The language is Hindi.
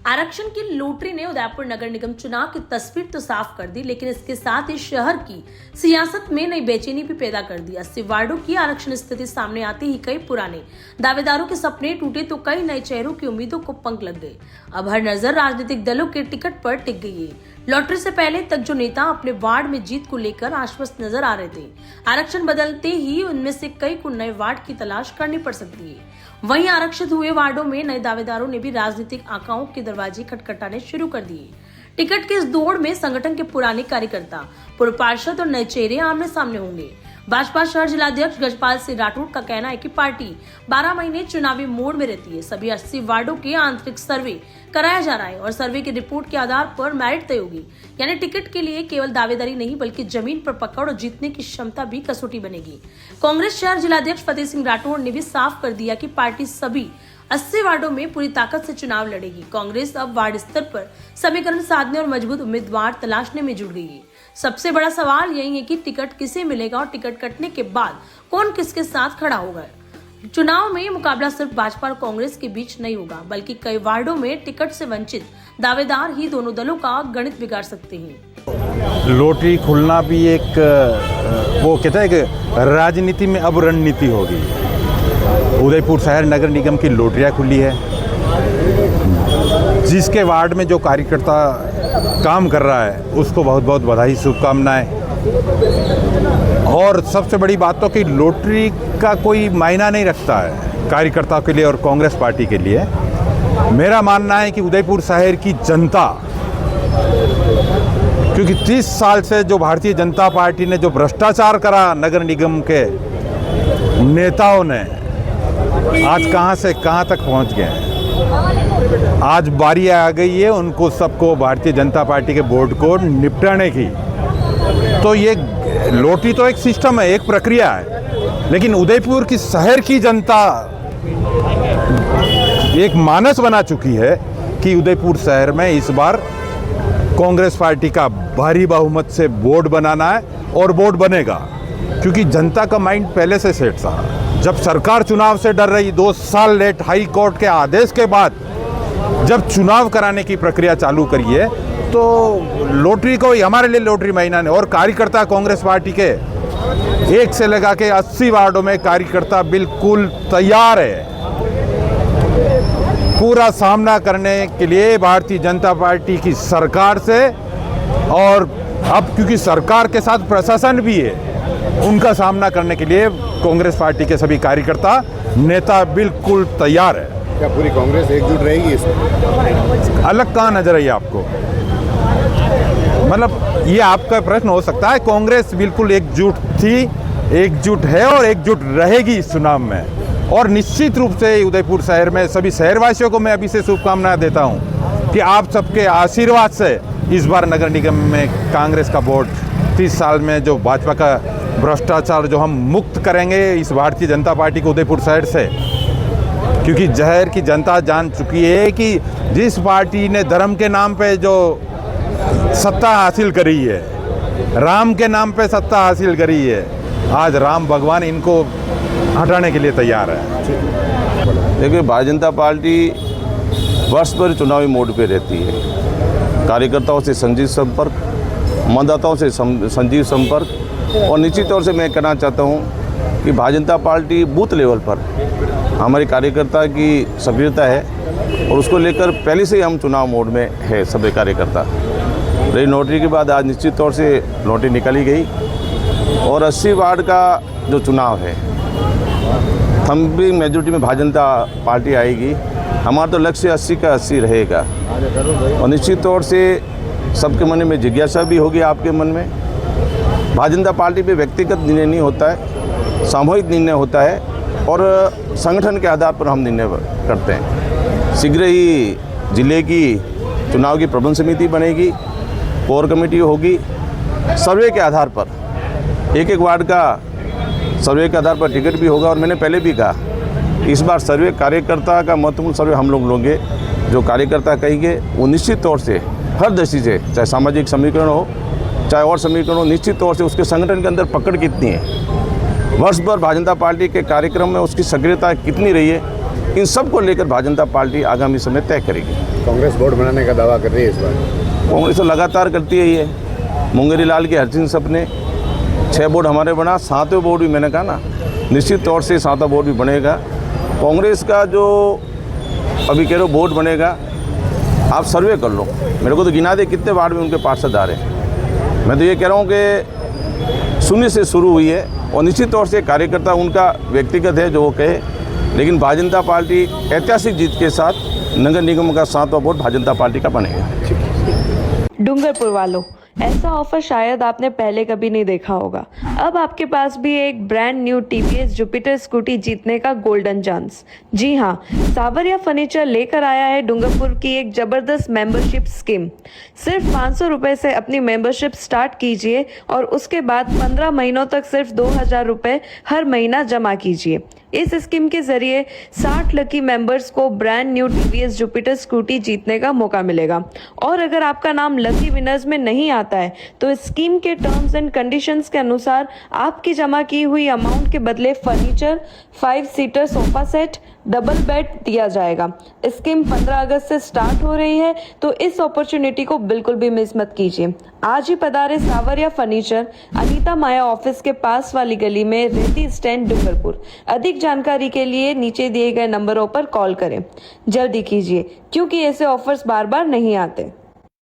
आरक्षण की लॉटरी ने उदयपुर नगर निगम चुनाव की तस्वीर तो साफ कर दी, लेकिन इसके साथ ही शहर की सियासत में नई बेचैनी भी पैदा कर दी। 80 वार्डों की आरक्षण स्थिति सामने आते ही कई पुराने दावेदारों के सपने टूटे तो कई नए चेहरों की उम्मीदों को पंख लग गए। अब हर नजर राजनीतिक दलों के टिकट पर टिक गई है। लॉटरी से पहले तक जो नेता अपने वार्ड में जीत को लेकर आश्वस्त नजर आ रहे थे, आरक्षण बदलते ही उनमें से कई को नए वार्ड की तलाश करनी पड़ सकती है। वहीं आरक्षित हुए वार्डों में नए दावेदारों ने भी राजनीतिक आकाओं के दरवाजे खटखटाने शुरू कर दिए। टिकट की इस दौड़ में संगठन के पुराने कार्यकर्ता, पूर्व पार्षद और नए चेहरे आमने सामने होंगे। भाजपा शहर जिलाध्यक्ष गजपाल सिंह राठौड़ का कहना है कि पार्टी 12 महीने चुनावी मोड में रहती है। सभी 80 वार्डों के आंतरिक सर्वे कराया जा रहा है और सर्वे की रिपोर्ट के आधार पर मेरिट तय होगी। यानी टिकट के लिए केवल दावेदारी नहीं बल्कि जमीन पर पकड़ और जीतने की क्षमता भी कसौटी बनेगी। कांग्रेस शहर जिलाध्यक्ष फतेह सिंह राठौड़ ने भी साफ कर दिया कि पार्टी सभी 80 वार्डों में पूरी ताकत से चुनाव लड़ेगी। कांग्रेस अब वार्ड स्तर पर समीकरण साधने और मजबूत उम्मीदवार तलाशने में जुट गई है। सबसे बड़ा सवाल यही है कि टिकट किसे मिलेगा और टिकट कटने के बाद कौन किसके साथ खड़ा होगा। चुनाव में मुकाबला सिर्फ भाजपा और कांग्रेस के बीच नहीं होगा, बल्कि कई वार्डों में टिकट से वंचित दावेदार ही दोनों दलों का गणित बिगाड़ सकते हैं। लॉटरी खुलना भी एक वो कहते हैं कि राजनीति में अब रणनीति होगी। उदयपुर शहर नगर निगम की लॉटरियाँ खुली है। जिसके वार्ड में जो कार्यकर्ता काम कर रहा है उसको बहुत बहुत बधाई, शुभकामनाएं। और सबसे बड़ी बात तो कि लॉटरी का कोई मायना नहीं रखता है कार्यकर्ताओं के लिए और कांग्रेस पार्टी के लिए। मेरा मानना है कि उदयपुर शहर की जनता, क्योंकि 30 साल से जो भारतीय जनता पार्टी ने जो भ्रष्टाचार करा नगर निगम के नेताओं ने, आज कहां से कहां तक पहुंच गए हैं। आज बारी आ गई है उनको सबको भारतीय जनता पार्टी के बोर्ड को निपटाने की। तो ये लॉटरी तो एक सिस्टम है, एक प्रक्रिया है, लेकिन उदयपुर की शहर की जनता एक मानस बना चुकी है कि उदयपुर शहर में इस बार कांग्रेस पार्टी का भारी बहुमत से बोर्ड बनाना है और बोर्ड बनेगा। क्योंकि जनता का माइंड पहले से सेट था। जब सरकार चुनाव से डर रही, 2 साल लेट हाई कोर्ट के आदेश के बाद जब चुनाव कराने की प्रक्रिया चालू करी है, तो लॉटरी को हमारे लिए लॉटरी महीना ने। और कार्यकर्ता कांग्रेस पार्टी के 1 से लगा के 80 वार्डों में कार्यकर्ता बिल्कुल तैयार है पूरा सामना करने के लिए भारतीय जनता पार्टी की सरकार से। और अब क्योंकि सरकार के साथ प्रशासन भी है, उनका सामना करने के लिए कांग्रेस पार्टी के सभी कार्यकर्ता, नेता बिल्कुल तैयार है। क्या पूरी कांग्रेस एकजुट रहेगी इसमें? अलग कहाँ नजर आई आपको? मतलब ये आपका प्रश्न हो सकता है। कांग्रेस बिल्कुल एकजुट थी, एकजुट है और एकजुट रहेगी इस चुनाव में। और निश्चित रूप से उदयपुर शहर में सभी शहरवासियों को मैं अभी से शुभकामनाएं देता हूं कि आप सबके आशीर्वाद से इस बार नगर निगम में कांग्रेस का बोर्ड 30 साल में जो भाजपा का भ्रष्टाचार जो हम मुक्त करेंगे इस भारतीय जनता पार्टी को उदयपुर शहर से। क्योंकि शहर की जनता जान चुकी है कि जिस पार्टी ने धर्म के नाम पे जो सत्ता हासिल करी है, राम के नाम पे सत्ता हासिल करी है, आज राम भगवान इनको हटाने के लिए तैयार है। देखिए, भारतीय जनता पार्टी वर्ष भर चुनावी मोड पे रहती है। कार्यकर्ताओं से संजीव संपर्क, मतदाताओं से संजीव संपर्क। और निश्चित तौर से मैं कहना चाहता हूं कि Bharatiya Janata party booth level पर हमारे कार्यकर्ता की सक्रियता है और उसको लेकर पहले से ही हम चुनाव मोड में है सभी कार्यकर्ता। रही लॉटरी के बाद आज निश्चित तौर से लॉटरी निकाली गई और 80 वार्ड का जो चुनाव है, थम्बिंग मेजॉरिटी में भारतीय जनता पार्टी आएगी। हमारा तो लक्ष्य 80 का 80 रहेगा। और निश्चित तौर से सबके मन में जिज्ञासा भी होगी, आपके मन में। भारतीय जनता पार्टी पे व्यक्तिगत निर्णय नहीं होता है, सामूहिक निर्णय होता है और संगठन के आधार पर हम निर्णय करते हैं। शीघ्र ही जिले की चुनाव की प्रबंध समिति बनेगी, कोर कमेटी होगी। सर्वे के आधार पर एक वार्ड का सर्वे के आधार पर टिकट भी होगा। और मैंने पहले भी कहा, इस बार सर्वे कार्यकर्ता का महत्वपूर्ण सर्वे हम लोग लेंगे। जो कार्यकर्ता कहेंगे वो निश्चित तौर से हर दृष्टि से, चाहे सामाजिक समीकरण हो चाहे और समीकरण हो, निश्चित तौर से उसके संगठन के अंदर पकड़ कितनी है, वर्ष भर भारतीय जनता पार्टी के कार्यक्रम में उसकी सक्रियता कितनी रही है, इन सब को लेकर भारतीय जनता पार्टी आगामी समय तय करेगी। कांग्रेस बोर्ड बनाने का दावा कर रही है इस बार। कांग्रेस तो लगातार करती है ये। मुंगेरी लाल के हरसिंह सपने 6 बोर्ड हमारे बना, 7वें बोर्ड भी मैंने कहा ना, निश्चित तौर से 7वां बोर्ड भी बनेगा। कांग्रेस का जो अभी कह रहे हो बोर्ड बनेगा, आप सर्वे कर लो, मेरे को तो गिना दे कितने वार्ड में उनके पार्षद आ रहे हैं। मैं तो ये कह रहा हूँ कि शून्य से शुरू हुई है और निश्चित तौर से कार्यकर्ता उनका व्यक्तिगत है जो वो कहे, लेकिन भारतीय जनता पार्टी ऐतिहासिक जीत के साथ नगर निगम का 7वां बोर्ड भारतीय जनता पार्टी का बनेगा। डूंगरपुर वालों, ऐसा ऑफर शायद आपने पहले कभी नहीं देखा होगा। अब आपके पास भी एक brand new TVS Jupiter scooty जीतने का गोल्डन चांस। जी हाँ, सावरिया फर्नीचर लेकर आया है डूंगरपुर की एक जबरदस्त मेंबरशिप स्कीम। सिर्फ 500 रुपए से अपनी मेंबरशिप स्टार्ट कीजिए और उसके बाद 15 महीनों तक सिर्फ 2000 रुपए हर महीना जमा कीजिए। इस स्कीम के जरिए 60 लकी मेंबर्स को brand new TVS Jupiter scooty जीतने का मौका मिलेगा। और अगर आपका नाम लकी विनर्स में नहीं आता है तो इस स्कीम के टर्म्स एंड कंडीशंस के अनुसार आपकी जमा की हुई अमाउंट के बदले furniture, 5 seater sofa set, double bed दिया जाएगा। स्कीम 15 अगस्त से स्टार्ट हो रही है, तो इस अपॉर्चुनिटी को बिल्कुल भी मिस मत कीजिए। आज ही पधारे सावरिया फर्नीचर, अनीता माया ऑफिस के पास वाली गली में, रेती स्टैंड, डूंगरपुर। अधिक जानकारी के लिए नीचे दिए गए नंबरों पर कॉल करें। जल्दी कीजिए क्योंकि ऐसे ऑफर्स बार बार नहीं आते।